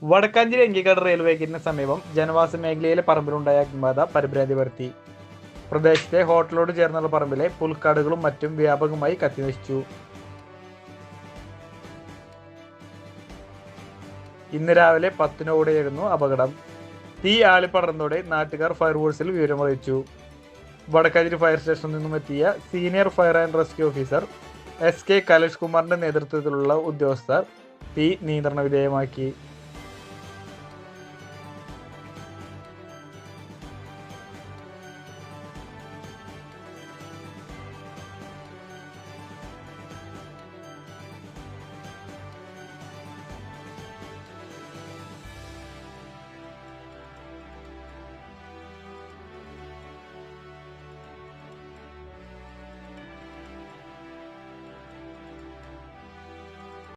Vadakkanchery അങ്കിക്കാട് railway ഗേറ്റിന് സമീപം ജനവാസ മേഖലയിലെ പറമ്പിലുണ്ടായ അഗ്നിബാധ പരിഭ്രാന്തി വരുത്തി. പ്രദേശത്തെ ഹോട്ടലോട് ചേർന്നുള്ള പറമ്പിലെ പുൽക്കാടുകളും മറ്റും വ്യാപകമായി കത്തിനശിച്ചു. ഇന്ന് രാവിലെ 10:00 അപകടം. തീ ആളിപ്പടർന്നതോടെ നാട്ടുകാർ ഫയർഫോഴ്സിൽ വിവരമറിയിച്ചു. വടക്കാഞ്ചേരി ഫയർ സ്റ്റേഷനിൽ നിന്നും എത്തിയ senior fire and rescue officer SK Kalesh കുമാറിന്റെ നേതൃത്വത്തിലുള്ള ഉദ്യോഗസ്ഥർ തീ നിയന്ത്രണ വിധേയമാക്കി.